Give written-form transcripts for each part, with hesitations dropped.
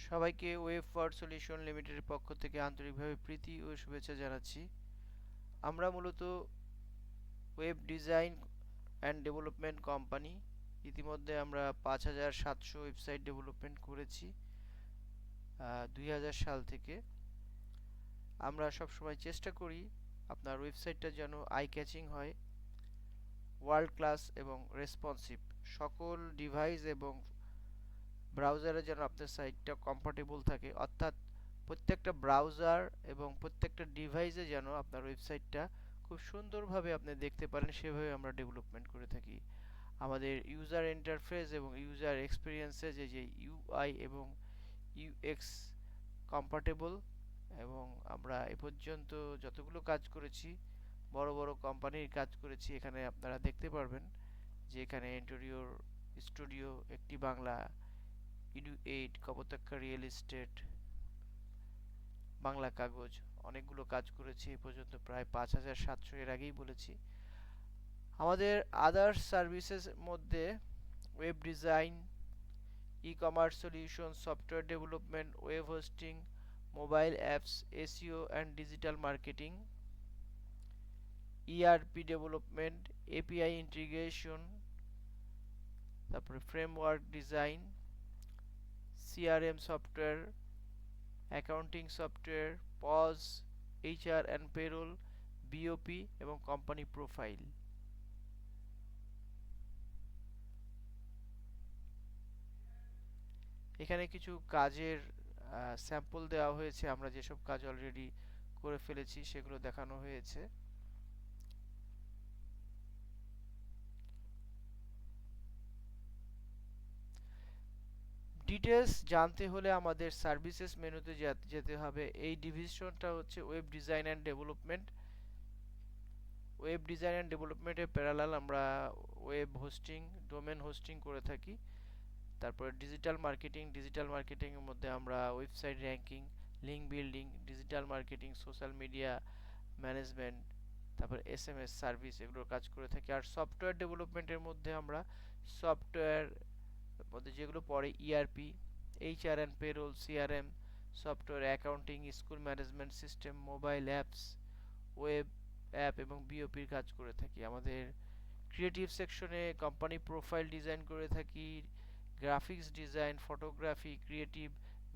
সবাইকে web for solution লিমিটেডের পক্ষ থেকে আন্তরিকভাবে প্রীতি ও শুভেচ্ছা জানাচ্ছি। আমরা মূলত web design and development company. ইতিমধ্যে আমরা 5700 ওয়েবসাইট ডেভেলপমেন্ট করেছি 2000 সাল থেকে। আমরা সবসময় চেষ্টা করি আপনার ওয়েবসাইটটা যেন আই ক্যাচিং হয়, ওয়ার্ল্ড ক্লাস এবং রেসপন্সিভ। সকল ডিভাইস এবং ব্রাউজারে যেন আপনার সাইটটা কম্পাটেবল থাকে, অর্থাৎ প্রত্যেকটা ব্রাউজার এবং প্রত্যেকটা ডিভাইসে যেন আপনার ওয়েবসাইটটা খুব সুন্দরভাবে আপনি দেখতে পারেন, সেভাবে আমরা ডেভেলপমেন্ট করে থাকি। আমাদের ইউজার ইন্টারফেস এবং ইউজার এক্সপিরিয়েন্সে যে ইউআই এবং ইউএক্স কম্পাটেবল, এবং আমরা এ পর্যন্ত যতগুলো কাজ করেছি, বড় বড় কোম্পানির কাজ করেছি, এখানে আপনারা দেখতে পারবেন যে এখানে ইন্টেরিয়র স্টুডিও, একটি বাংলা, ইডু8, কপোতাক্ষ রিয়েল এস্টেট, বাংলা কাগজ, অনেকগুলো কাজ করেছি এ পর্যন্ত, প্রায় 5700। এর আগেই বলেছি। আমাদের আদার্স সার্ভিসেস মধ্যে web design, e commerce solution, software development, web hosting, mobile apps, SEO and digital marketing, ERP development, API integration, তারপরে framework design, CRM software, accounting software, POS, HR and payroll, BOP এবং company profile. এখানে কিছু কাজের sample দেওয়া হয়েছে। আমরা যেসব কাজ অলরেডি করে ফেলেছি সেগুলো দেখানো হয়েছে। ডিটেলস জানতে হলে আমাদের সার্ভিসেস মেনুতে যেতে হবে। এই ডিভিশনটা হচ্ছে web design and development. Web design and ডেভেলপমেন্টের প্যারালাল আমরা ওয়েব হোস্টিং, ডোমেন হোস্টিং করে থাকি। তারপরে ডিজিটাল মার্কেটিং, ডিজিটাল মার্কেটিংয়ের মধ্যে আমরা website ranking, link building, digital marketing, social media management, তারপর এসএমএস সার্ভিস, এগুলোর কাজ করে থাকি। আর সফটওয়্যার ডেভেলপমেন্টের মধ্যে আমরা সফটওয়্যার মধ্যে যেগুলো পড়ে ERP, HR and payroll, CRM software, accounting, school management system, mobile apps, web app এবং বিওপির কাজ করে থাকি। আমাদের ক্রিয়েটিভ সেকশনে কোম্পানি প্রোফাইল ডিজাইন করে থাকি, graphics design, photography, creative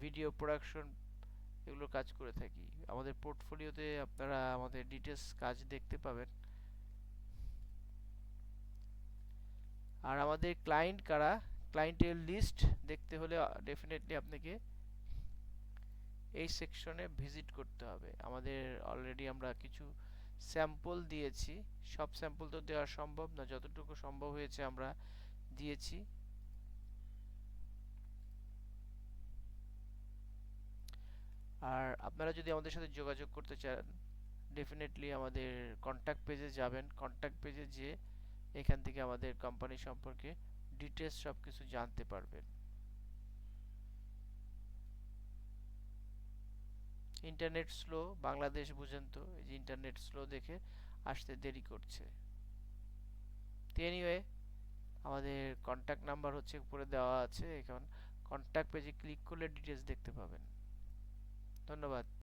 video production, এগুলো কাজ করে থাকি। আমাদের পোর্টফোলিওতে আপনারা আমাদের ডিটেলস কাজ দেখতে পাবেন। আর আমাদের ক্লায়েন্ট কারা, ক্লায়েন্টের লিস্ট দেখতে হলে ডেফিনেটলি আপনাকে এই সেকশনে ভিজিট করতে হবে। আমাদের অলরেডি আমরা কিছু স্যাম্পল দিয়েছি। সব স্যাম্পল তো দেওয়া সম্ভব না, যতটুকু সম্ভব হয়েছে আমরা দিয়েছি। আর আপনারা যদি আমাদের সাথে যোগাযোগ করতে চান, ডেফিনেটলি আমাদের কন্ট্যাক্ট পেজে যাবেন। কন্ট্যাক্ট পেজে যেয়ে এখান থেকে আমাদের কোম্পানি সম্পর্কে ডিটেলস সব কিছু জানতে পারবেন। ইন্টারনেট স্লো, বাংলাদেশ বুঝেন তো, এই যে ইন্টারনেট স্লো দেখে আসতে দেরি করছে। তো এনিওয়ে, আমাদের কন্ট্যাক্ট নাম্বার হচ্ছে উপরে দেওয়া আছে। এখন কন্ট্যাক্ট পেজে ক্লিক করলে ডিটেলস দেখতে পাবেন। ধন্যবাদ।